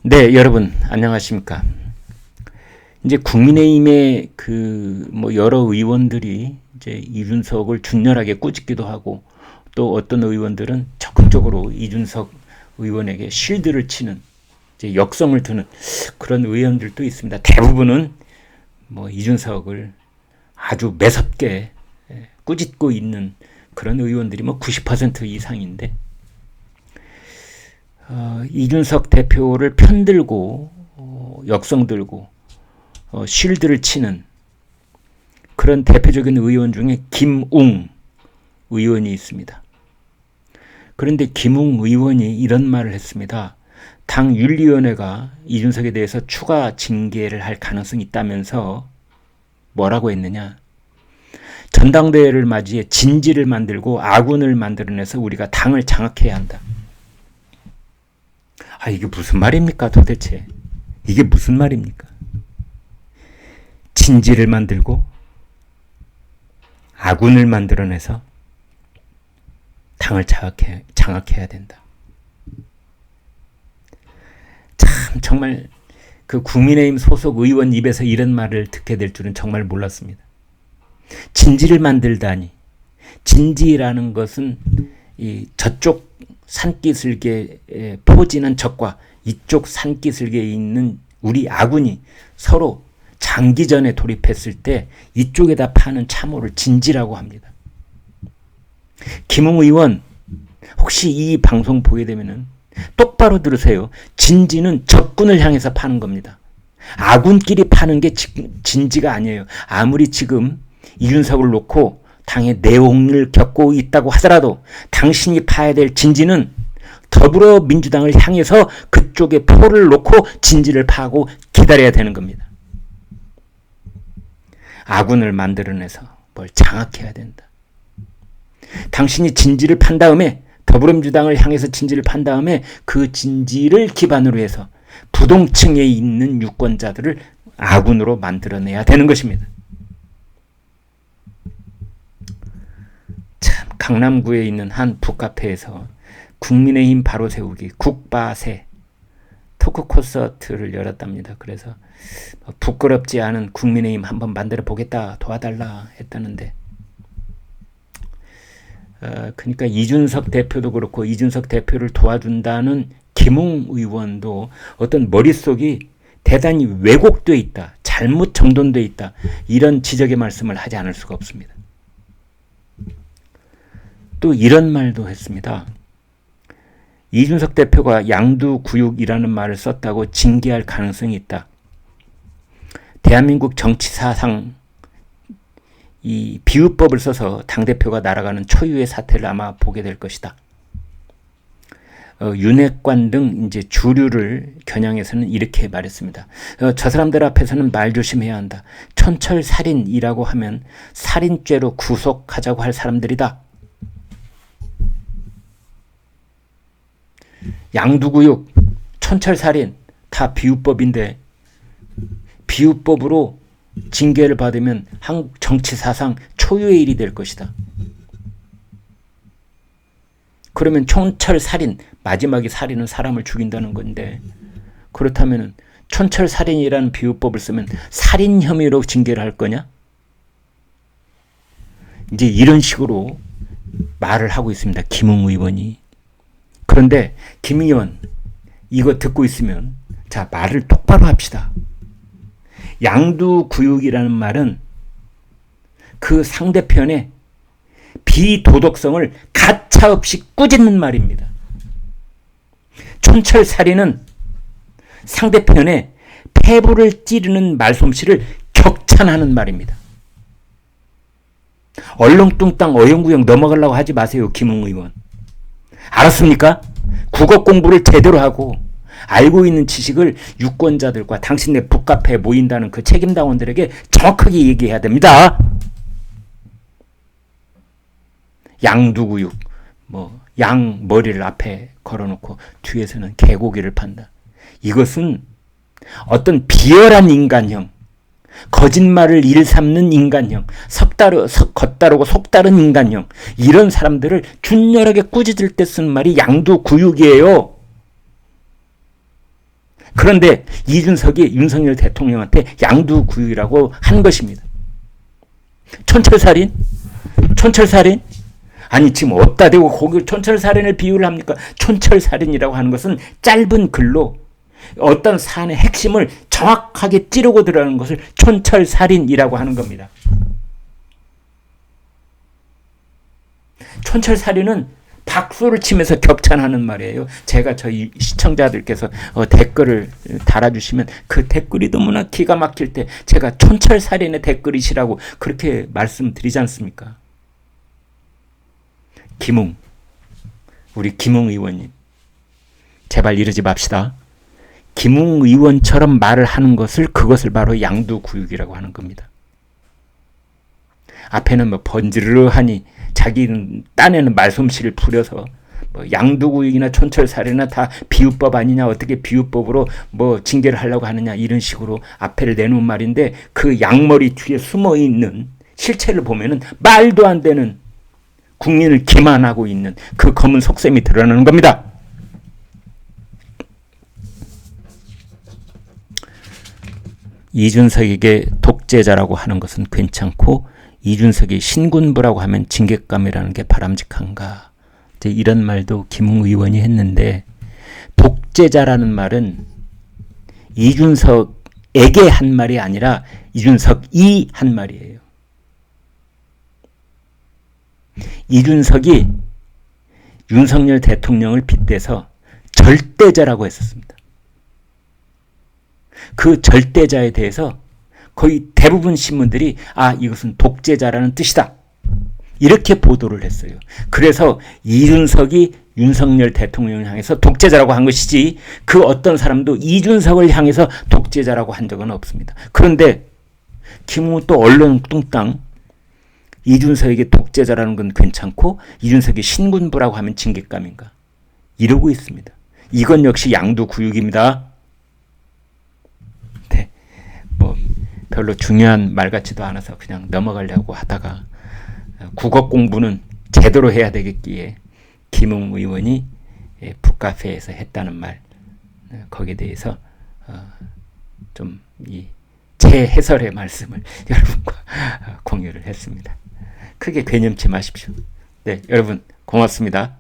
네, 여러분 안녕하십니까? 이제 국민의힘의 여러 의원들이 이제 이준석을 준열하게 꾸짖기도 하고, 또 어떤 의원들은 적극적으로 이준석 의원에게 실드를 치는, 이제 역성을 드는 그런 의원들도 있습니다. 대부분은 이준석을 아주 매섭게 꾸짖고 있는 그런 의원들이 90% 이상인데, 이준석 대표를 편들고 역성 들고 쉴드를 치는 그런 대표적인 의원 중에 김웅 의원이 있습니다. 그런데 김웅 의원이 이런 말을 했습니다. 당 윤리위원회가 이준석에 대해서 추가 징계를 할 가능성이 있다면서 뭐라고 했느냐? 전당대회를 맞이해 진지를 만들고 아군을 만들어내서 우리가 당을 장악해야 한다. 이게 무슨 말입니까 도대체? 이게 무슨 말입니까? 진지를 만들고 아군을 만들어내서 당을 장악해야 된다. 참 정말 그 국민의힘 소속 의원 입에서 이런 말을 듣게 될 줄은 정말 몰랐습니다. 진지를 만들다니. 진지라는 것은 이 저쪽 산기슭에 포진한 적과 이쪽 산기슭에 있는 우리 아군이 서로 장기전에 돌입했을 때 이쪽에다 파는 참호를 진지라고 합니다. 김웅 의원, 혹시 이 방송 보게 되면은 똑바로 들으세요. 진지는 적군을 향해서 파는 겁니다. 아군끼리 파는 게 진지가 아니에요. 아무리 지금 이준석을 놓고 당의 내홍을 겪고 있다고 하더라도 당신이 파야 될 진지는 더불어민주당을 향해서 그쪽에 포를 놓고 진지를 파고 기다려야 되는 겁니다. 아군을 만들어내서 뭘 장악해야 된다. 당신이 진지를 판 다음에, 더불어민주당을 향해서 진지를 판 다음에 그 진지를 기반으로 해서 부동층에 있는 유권자들을 아군으로 만들어내야 되는 것입니다. 참, 강남구에 있는 한 북카페에서 국민의힘 바로 세우기 국바세 토크 콘서트를 열었답니다. 그래서 부끄럽지 않은 국민의힘 한번 만들어 보겠다, 도와달라 했다는데, 그러니까 이준석 대표도 그렇고 이준석 대표를 도와준다는 김웅 의원도 어떤 머릿속이 대단히 왜곡되어 있다, 잘못 정돈되어 있다, 이런 지적의 말씀을 하지 않을 수가 없습니다. 또 이런 말도 했습니다. 이준석 대표가 양두구육이라는 말을 썼다고 징계할 가능성이 있다. 대한민국 정치사상 이 비유법을 써서 당대표가 날아가는 초유의 사태를 아마 보게 될 것이다. 윤핵관 등 이제 주류를 겨냥해서는 이렇게 말했습니다. 저 사람들 앞에서는 말 조심해야 한다. 촌철살인이라고 하면 살인죄로 구속하자고 할 사람들이다. 양두구육, 촌철살인 다 비유법인데, 비유법으로 징계를 받으면 한국 정치사상 초유의 일이 될 것이다. 그러면 촌철살인, 마지막에 살인은 사람을 죽인다는 건데, 그렇다면 촌철살인이라는 비유법을 쓰면 살인 혐의로 징계를 할 거냐? 이제 이런 식으로 말을 하고 있습니다. 김웅 의원이. 그런데 김 의원, 이거 듣고 있으면 자, 말을 똑바로 합시다. 양두구육이라는 말은 그 상대편의 비도덕성을 가차없이 꾸짖는 말입니다. 촌철살인은 상대편의 폐부를 찌르는 말솜씨를 격찬하는 말입니다. 얼렁뚱땅 어영구영 넘어가려고 하지 마세요, 김웅 의원. 알았습니까? 국어 공부를 제대로 하고 알고 있는 지식을 유권자들과 당신네 북카페에 모인다는 그 책임당원들에게 정확하게 얘기해야 됩니다. 양두구육, 양 머리를 앞에 걸어놓고 뒤에서는 개고기를 판다. 이것은 어떤 비열한 인간형, 거짓말을 일삼는 인간형, 겉다르고 속다른 인간형, 이런 사람들을 준열하게 꾸짖을 때 쓰는 말이 양두구육이에요. 그런데 이준석이 윤석열 대통령한테 양두구육이라고 한 것입니다. 촌철살인? 촌철살인? 아니 지금 어디다 대고 거기 촌철살인을 비유를 합니까? 촌철살인이라고 하는 것은 짧은 글로 어떤 사안의 핵심을 정확하게 찌르고 들어가는 것을 촌철살인이라고 하는 겁니다. 촌철살인은 박수를 치면서 격찬하는 말이에요. 제가 저희 시청자들께서 댓글을 달아주시면 그 댓글이 너무나 기가 막힐 때 제가 촌철살인의 댓글이시라고 그렇게 말씀드리지 않습니까? 우리 김웅 의원님, 제발 이러지 맙시다. 김웅 의원처럼 말을 하는 그것을 바로 양두구육이라고 하는 겁니다. 앞에는 뭐 번지르르하니 자기는 딴에는 말솜씨를 부려서 뭐 양두구육이나 촌철살인이나 다 비유법 아니냐, 어떻게 비유법으로 뭐 징계를 하려고 하느냐, 이런 식으로 앞에를 내놓은 말인데 그 양머리 뒤에 숨어 있는 실체를 보면은 말도 안 되는 국민을 기만하고 있는 그 검은 속셈이 드러나는 겁니다. 이준석에게 독재자라고 하는 것은 괜찮고 이준석이 신군부라고 하면 징계감이라는 게 바람직한가? 이런 말도 김웅 의원이 했는데, 독재자라는 말은 이준석에게 한 말이 아니라 이준석이 한 말이에요. 이준석이 윤석열 대통령을 빗대서 절대자라고 했었습니다. 그 절대자에 대해서 거의 대부분 신문들이 이것은 독재자라는 뜻이다, 이렇게 보도를 했어요. 그래서 이준석이 윤석열 대통령을 향해서 독재자라고 한 것이지 그 어떤 사람도 이준석을 향해서 독재자라고 한 적은 없습니다. 그런데 김웅은 또 언론 뚱땅 이준석에게 독재자라는 건 괜찮고 이준석이 신군부라고 하면 징계감인가, 이러고 있습니다. 이건 역시 양두구육입니다. 네, 뭐 별로 중요한 말 같지도 않아서 그냥 넘어가려고 하다가 국어 공부는 제대로 해야 되겠기에 김웅 의원이 북카페에서 했다는 말, 거기에 대해서 좀 제 해설의 말씀을 여러분과 공유를 했습니다. 크게 개념치 마십시오. 네, 여러분 고맙습니다.